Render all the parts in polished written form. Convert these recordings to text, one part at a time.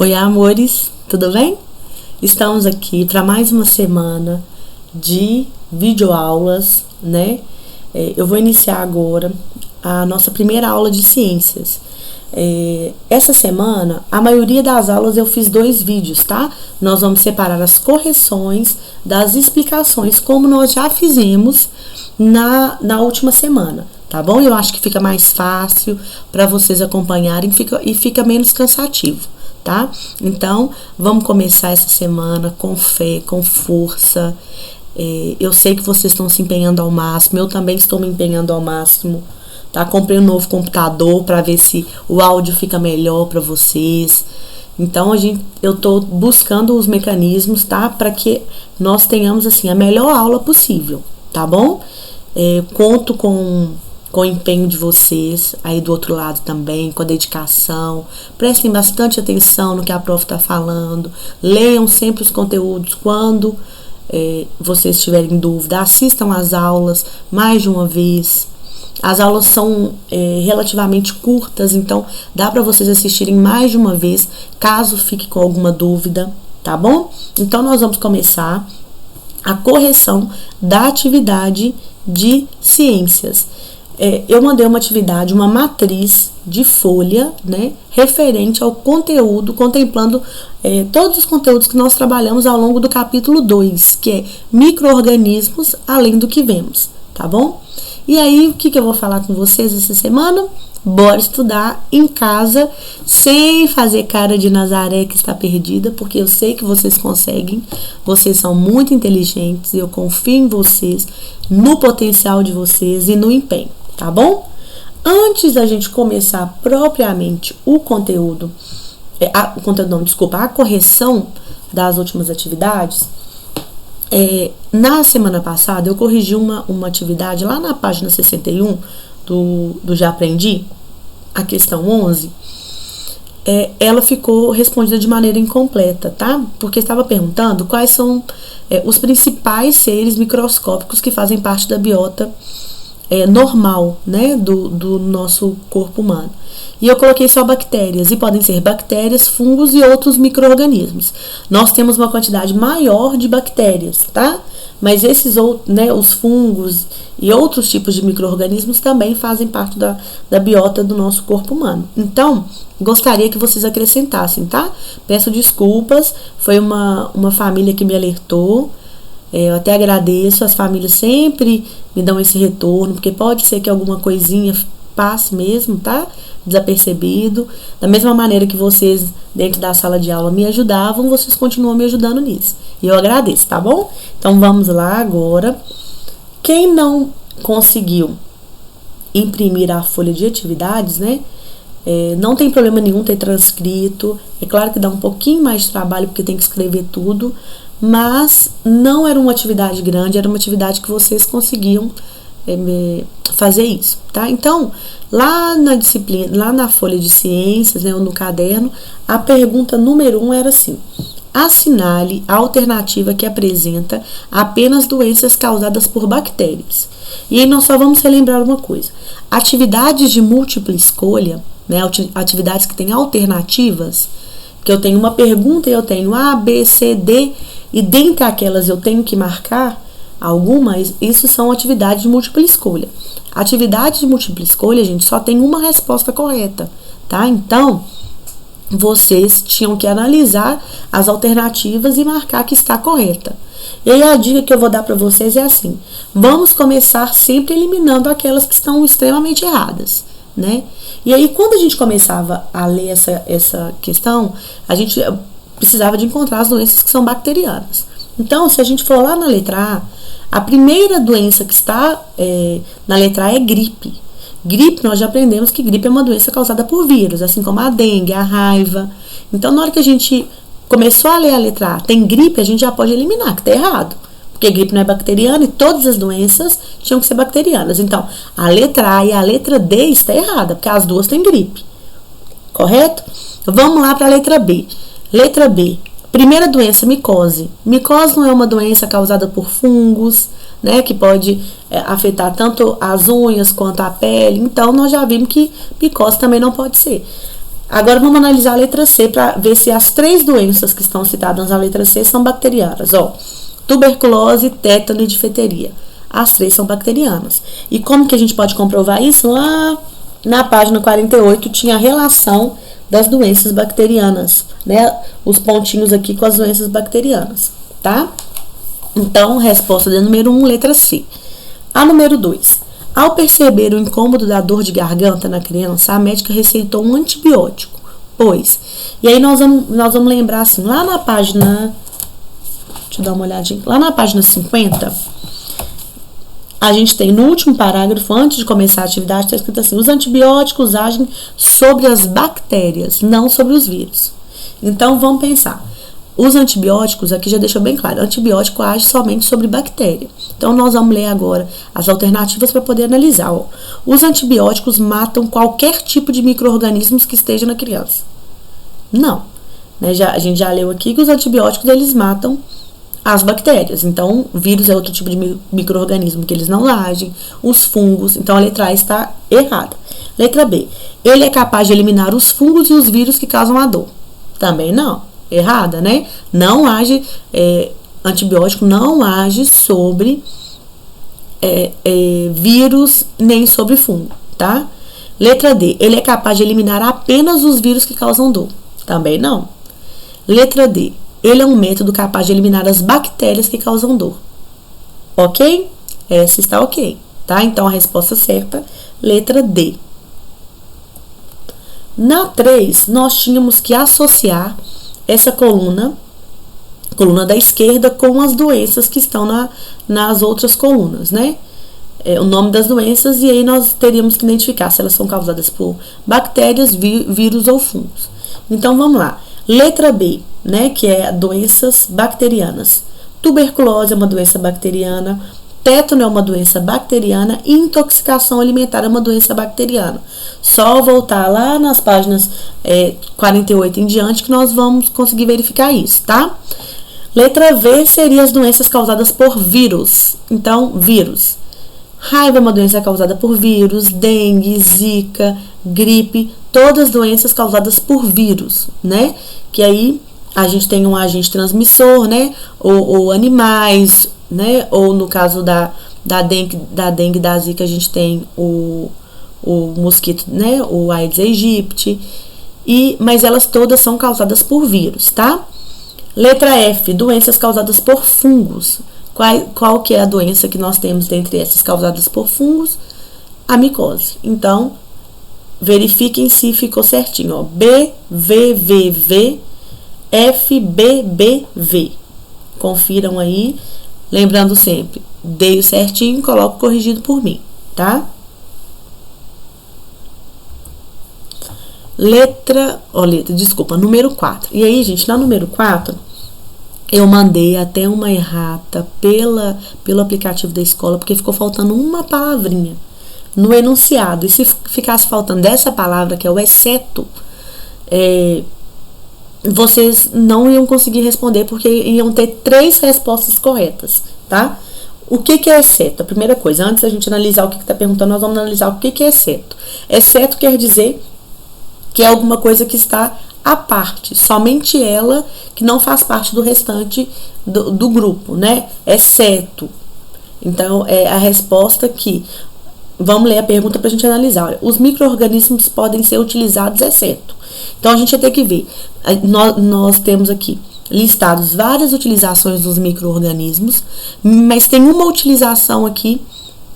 Oi, amores, tudo bem? Estamos aqui para mais uma semana de videoaulas, né? Eu vou iniciar agora a nossa primeira aula de ciências. Essa semana, a maioria das aulas eu fiz 2 vídeos, tá? Nós vamos separar as correções das explicações, como nós já fizemos na última semana, tá bom? Eu acho que fica mais fácil para vocês acompanharem e fica menos cansativo, tá? Então, vamos começar essa semana com fé, com força. Eu sei que vocês estão se empenhando ao máximo, eu também estou me empenhando ao máximo, tá? Comprei um novo computador para ver se o áudio fica melhor para vocês. Então, eu tô buscando os mecanismos, tá? Para que nós tenhamos, assim, a melhor aula possível, tá bom? Conto com o empenho de vocês aí do outro lado também, com a dedicação. Prestem bastante atenção no que a prof está falando. Leiam sempre os conteúdos quando vocês tiverem dúvida. Assistam às aulas mais de uma vez. As aulas são relativamente curtas, então dá para vocês assistirem mais de uma vez, caso fique com alguma dúvida, tá bom? Então, nós vamos começar a correção da atividade de ciências. Eu mandei uma atividade, uma matriz de folha, né, referente ao conteúdo, contemplando todos os conteúdos que nós trabalhamos ao longo do capítulo 2, que é micro-organismos além do que vemos, tá bom? E aí, o que eu vou falar com vocês essa semana? Bora estudar em casa, sem fazer cara de Nazaré que está perdida, porque eu sei que vocês conseguem, vocês são muito inteligentes, eu confio em vocês, no potencial de vocês e no empenho, tá bom? Antes da gente começar propriamente a correção das últimas atividades, na semana passada eu corrigi uma atividade lá na página 61 do Já Aprendi, a questão 11, ela ficou respondida de maneira incompleta, tá? Porque estava perguntando quais são os principais seres microscópicos que fazem parte da biota normal, né, do nosso corpo humano. E eu coloquei só bactérias, e podem ser bactérias, fungos e outros micro-organismos. Nós temos uma quantidade maior de bactérias, tá? Mas esses outros, né, os fungos e outros tipos de micro-organismos também fazem parte da biota do nosso corpo humano. Então, gostaria que vocês acrescentassem, tá? Peço desculpas, foi uma família que me alertou. Eu até agradeço, as famílias sempre me dão esse retorno, porque pode ser que alguma coisinha passe mesmo, tá? Desapercebido. Da mesma maneira que vocês, dentro da sala de aula, me ajudavam, vocês continuam me ajudando nisso. E eu agradeço, tá bom? Então, vamos lá agora. Quem não conseguiu imprimir a folha de atividades, né? Não tem problema nenhum ter transcrito. É claro que dá um pouquinho mais de trabalho, porque tem que escrever tudo. Mas não era uma atividade grande, era uma atividade que vocês conseguiam fazer isso, tá? Então, lá na disciplina, lá na folha de ciências, né, ou no caderno, a pergunta número 1 era assim: assinale a alternativa que apresenta apenas doenças causadas por bactérias. E aí nós só vamos relembrar uma coisa: atividades de múltipla escolha, né, atividades que têm alternativas, que eu tenho uma pergunta e eu tenho A, B, C, D, e dentre aquelas eu tenho que marcar algumas, isso são atividades de múltipla escolha. Atividade de múltipla escolha, gente, só tem uma resposta correta, tá? Então, vocês tinham que analisar as alternativas e marcar que está correta. E aí a dica que eu vou dar para vocês é assim: vamos começar sempre eliminando aquelas que estão extremamente erradas, né? E aí, quando a gente começava a ler essa questão, a gente precisava de encontrar as doenças que são bacterianas. Então, se a gente for lá na letra A primeira doença que está na letra A é gripe. Gripe, nós já aprendemos que gripe é uma doença causada por vírus, assim como a dengue, a raiva. Então, na hora que a gente começou a ler a letra A, tem gripe, a gente já pode eliminar, que está errado. Porque gripe não é bacteriana e todas as doenças tinham que ser bacterianas. Então, a letra A e a letra D está errada, porque as duas têm gripe. Correto? Vamos lá para a letra B. Letra B. Primeira doença, micose. Micose não é uma doença causada por fungos, né, que pode afetar tanto as unhas quanto a pele. Então, nós já vimos que micose também não pode ser. Agora vamos analisar a letra C para ver se as 3 doenças que estão citadas na letra C são bacterianas. Ó, tuberculose, tétano e difteria. As 3 são bacterianas. E como que a gente pode comprovar isso? Lá na página 48 tinha a relação das doenças bacterianas, né? Os pontinhos aqui com as doenças bacterianas, tá? Então, resposta de número 1, letra C. A número 2. Ao perceber o incômodo da dor de garganta na criança, a médica receitou um antibiótico, pois... E aí nós vamos lembrar assim, lá na página... Deixa eu dar uma olhadinha. Lá na página 50, a gente tem no último parágrafo, antes de começar a atividade, está escrito assim: os antibióticos agem sobre as bactérias, não sobre os vírus. Então, vamos pensar. Os antibióticos, aqui já deixou bem claro, antibiótico age somente sobre bactéria. Então, nós vamos ler agora as alternativas para poder analisar. Ó. Os antibióticos matam qualquer tipo de micro-organismos que esteja na criança. Não. Né? A gente já leu aqui que os antibióticos, eles matam as bactérias. Então, vírus é outro tipo de micro-organismo que eles não agem. Os fungos. Então, a letra A está errada. Letra B. Ele é capaz de eliminar os fungos e os vírus que causam a dor. Também não. Errada, né? Não age, antibiótico não age sobre vírus nem sobre fungo, tá? Letra D, ele é capaz de eliminar apenas os vírus que causam dor. Também não. Letra D, ele é um método capaz de eliminar as bactérias que causam dor. Ok? Essa está ok, tá? Então, a resposta certa, letra D. Na 3, nós tínhamos que associar essa coluna da esquerda, com as doenças que estão nas outras colunas, né? O nome das doenças, e aí nós teríamos que identificar se elas são causadas por bactérias, vírus ou fungos. Então, vamos lá. Letra B, né? Que é doenças bacterianas. Tuberculose é uma doença bacteriana. Tétano é uma doença bacteriana e intoxicação alimentar é uma doença bacteriana. Só voltar lá nas páginas 48 em diante que nós vamos conseguir verificar isso, tá? Letra V seria as doenças causadas por vírus. Então, vírus. Raiva é uma doença causada por vírus, dengue, zika, gripe, todas doenças causadas por vírus, né? Que aí a gente tem um agente transmissor, né? Ou animais, né? Ou no caso da dengue e da zika, a gente tem o mosquito, né? O Aedes aegypti. Mas elas todas são causadas por vírus, tá? Letra F, doenças causadas por fungos. Qual que é a doença que nós temos dentre essas causadas por fungos? A micose. Então, verifiquem se ficou certinho, ó. B, V, V, V, F, B, B, V. Confiram aí. Lembrando sempre, dei o certinho, coloco corrigido por mim, tá? Número 4. E aí, gente, na número 4, eu mandei até uma errata pelo aplicativo da escola, porque ficou faltando uma palavrinha no enunciado. E se ficasse faltando essa palavra, que é o exceto, vocês não iam conseguir responder, porque iam ter 3 respostas corretas, tá? O que é exceto? A primeira coisa, antes da gente analisar o que está perguntando, nós vamos analisar o que é exceto. Exceto quer dizer que é alguma coisa que está à parte, somente ela, que não faz parte do restante do grupo, né? Exceto. Então, é a resposta que... Vamos ler a pergunta para a gente analisar. Olha, os micro-organismos podem ser utilizados exceto. Então, a gente vai ter que ver. Nós temos aqui listados várias utilizações dos micro-organismos, mas tem uma utilização aqui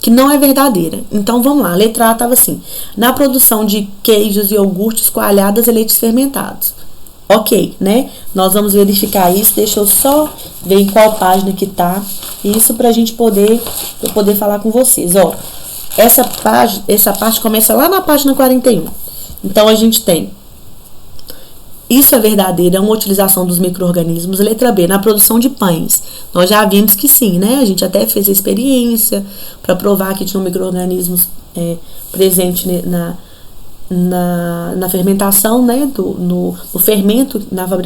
que não é verdadeira. Então, vamos lá. A letra A estava assim: na produção de queijos, iogurtes, coalhadas e leites fermentados. Ok, né? Nós vamos verificar isso. Deixa eu só ver em qual página que tá. Isso pra gente poder falar com vocês. Ó, essa parte começa lá na página 41. Então, a gente tem: isso é verdadeiro, é uma utilização dos micro-organismos. Letra B, na produção de pães. Nós já vimos que sim, né? A gente até fez a experiência para provar que tinham micro-organismos presentes na fermentação, né? No fermento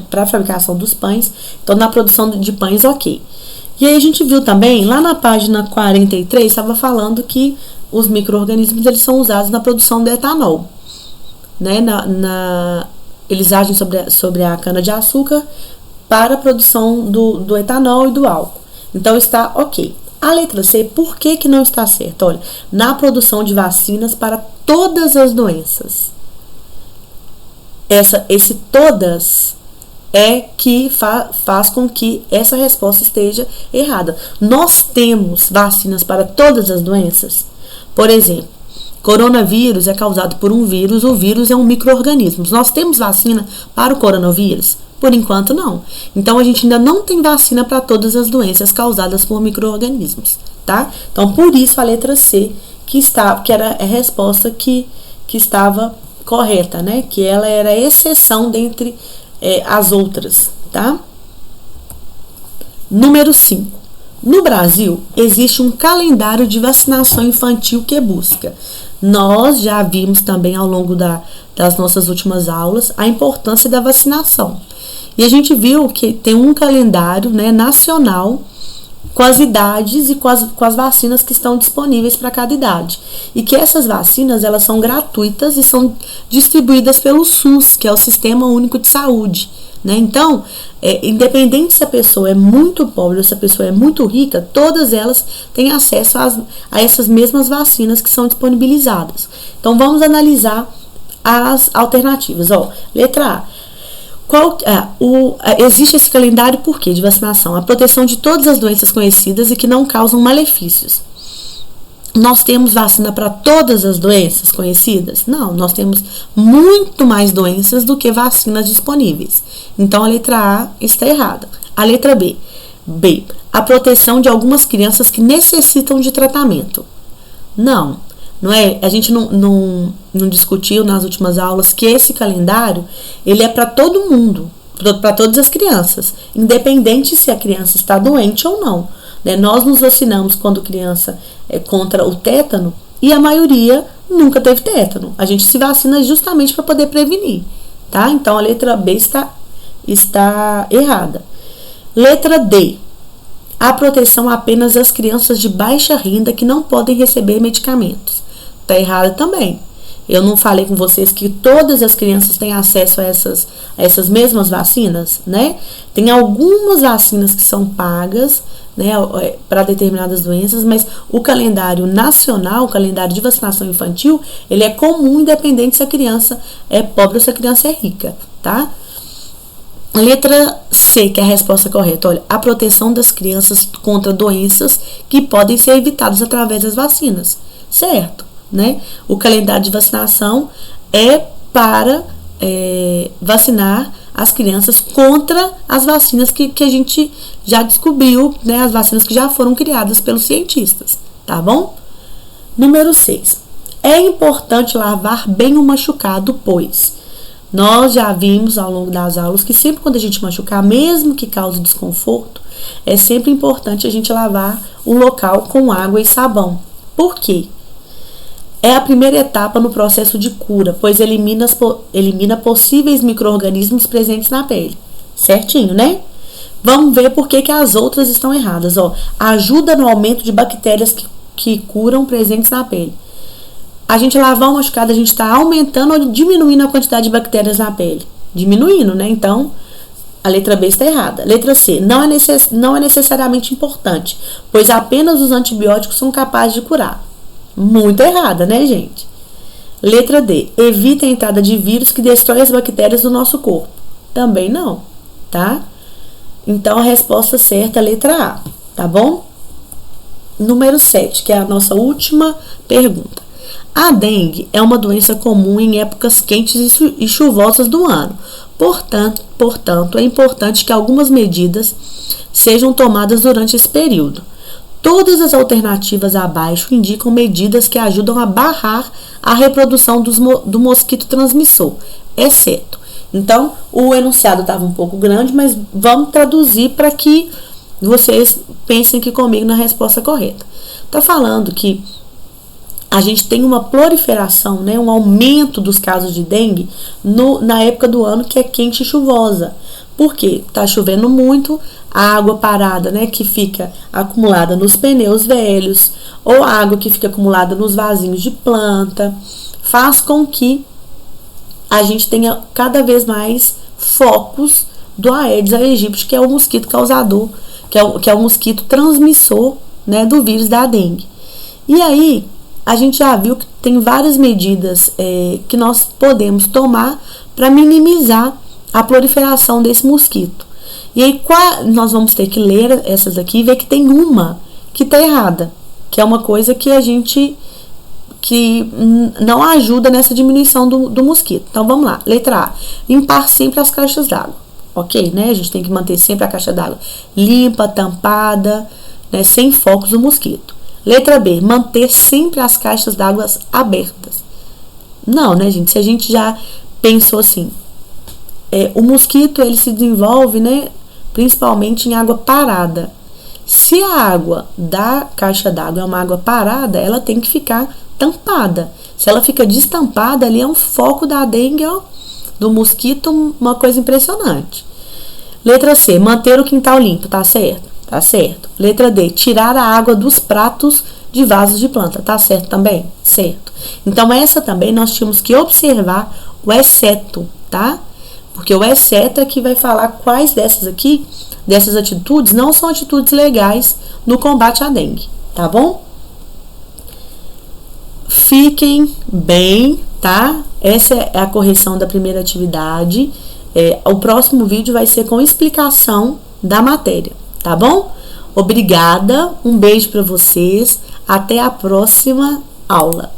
para a fabricação dos pães. Então, na produção de pães, ok. E aí a gente viu também, lá na página 43, estava falando que os micro-organismos eles são usados na produção de etanol, né? eles agem sobre a cana-de-açúcar para a produção do etanol e do álcool. Então, está ok. A letra C, por que não está certa? Olha, na produção de vacinas para todas as doenças. Esse todas é que faz com que essa resposta esteja errada. Nós temos vacinas para todas as doenças? Por exemplo, coronavírus é causado por um vírus, o vírus é um micro-organismo. Nós temos vacina para o coronavírus? Por enquanto, não. Então, a gente ainda não tem vacina para todas as doenças causadas por micro-organismos, tá? Então, por isso, a letra C, que era a resposta que estava correta, né? Que ela era a exceção dentre as outras, tá? Número 5. No Brasil, existe um calendário de vacinação infantil que busca. Nós já vimos também ao longo das nossas últimas aulas a importância da vacinação. E a gente viu que tem um calendário, né, nacional com as idades e com as vacinas que estão disponíveis para cada idade. E que essas vacinas, elas são gratuitas e são distribuídas pelo SUS, que é o Sistema Único de Saúde, né? Então, independente se a pessoa é muito pobre ou se a pessoa é muito rica, todas elas têm acesso a essas mesmas vacinas que são disponibilizadas. Então, vamos analisar as alternativas. Letra A. Existe esse calendário por quê? De vacinação. A proteção de todas as doenças conhecidas e que não causam malefícios. Nós temos vacina para todas as doenças conhecidas? Não, nós temos muito mais doenças do que vacinas disponíveis. Então, a letra A está errada. A letra B. A proteção de algumas crianças que necessitam de tratamento. Não é? A gente não discutiu nas últimas aulas que esse calendário, ele é para todo mundo, para todas as crianças, independente se a criança está doente ou não, né? Nós nos vacinamos quando criança contra o tétano e a maioria nunca teve tétano. A gente se vacina justamente para poder prevenir, tá? Então, a letra B está errada. Letra D. A proteção apenas às crianças de baixa renda que não podem receber medicamentos. Tá errado também. Eu não falei com vocês que todas as crianças têm acesso a essas mesmas vacinas, né? Tem algumas vacinas que são pagas, né, para determinadas doenças, mas o calendário nacional, o calendário de vacinação infantil, ele é comum, independente se a criança é pobre ou se a criança é rica, tá? Letra C, que é a resposta correta. Olha, a proteção das crianças contra doenças que podem ser evitadas através das vacinas, certo? Né? O calendário de vacinação é para vacinar as crianças contra as vacinas que a gente já descobriu, né? As vacinas que já foram criadas pelos cientistas, tá bom? Número 6. É importante lavar bem o machucado, pois nós já vimos ao longo das aulas que sempre quando a gente machucar, mesmo que cause desconforto, é sempre importante a gente lavar o local com água e sabão. Por quê? É a primeira etapa no processo de cura, pois elimina possíveis micro-organismos presentes na pele. Certinho, né? Vamos ver por que as outras estão erradas. Ajuda no aumento de bactérias que curam presentes na pele. A gente lavar o machucado, a gente está aumentando ou diminuindo a quantidade de bactérias na pele? Diminuindo, né? Então, a letra B está errada. Letra C. Não é necessariamente importante, pois apenas os antibióticos são capazes de curar. Muito errada, né, gente? Letra D. Evita a entrada de vírus que destrói as bactérias do nosso corpo. Também não, tá? Então, a resposta certa é a letra A, tá bom? Número 7, que é a nossa última pergunta. A dengue é uma doença comum em épocas quentes e chuvosas do ano. Portanto, é importante que algumas medidas sejam tomadas durante esse período. Todas as alternativas abaixo indicam medidas que ajudam a barrar a reprodução do mosquito transmissor, exceto. Então, o enunciado estava um pouco grande, mas vamos traduzir para que vocês pensem aqui comigo na resposta correta. Está falando que a gente tem uma proliferação, né, um aumento dos casos de dengue na época do ano que é quente e chuvosa. Por quê? Tá chovendo muito, a água parada, né, que fica acumulada nos pneus velhos, ou a água que fica acumulada nos vasinhos de planta, faz com que a gente tenha cada vez mais focos do Aedes aegypti, que é o mosquito causador, que é o mosquito transmissor, né, do vírus da dengue. E aí, a gente já viu que tem várias medidas que nós podemos tomar para minimizar a proliferação desse mosquito. E aí, nós vamos ter que ler essas aqui e ver que tem uma que está errada, que é uma coisa que a gente que não ajuda nessa diminuição do mosquito. Então, vamos lá. Letra A. Limpar sempre as caixas d'água. Ok, né? A gente tem que manter sempre a caixa d'água limpa, tampada, né? Sem focos do mosquito. Letra B. Manter sempre as caixas d'água abertas. Não, né, gente? Se a gente já pensou assim, o mosquito, ele se desenvolve, né, principalmente em água parada. Se a água da caixa d'água é uma água parada, ela tem que ficar tampada. Se ela fica destampada, ali é um foco da dengue, ó, do mosquito, uma coisa impressionante. Letra C, manter o quintal limpo, tá certo? Tá certo. Letra D, tirar a água dos pratos de vasos de planta, tá certo também? Certo. Então, essa também nós tínhamos que observar o exceto, tá? Porque o exceto é que vai falar quais dessas atitudes, não são atitudes legais no combate à dengue, tá bom? Fiquem bem, tá? Essa é a correção da primeira atividade. O próximo vídeo vai ser com explicação da matéria, tá bom? Obrigada, um beijo para vocês, até a próxima aula.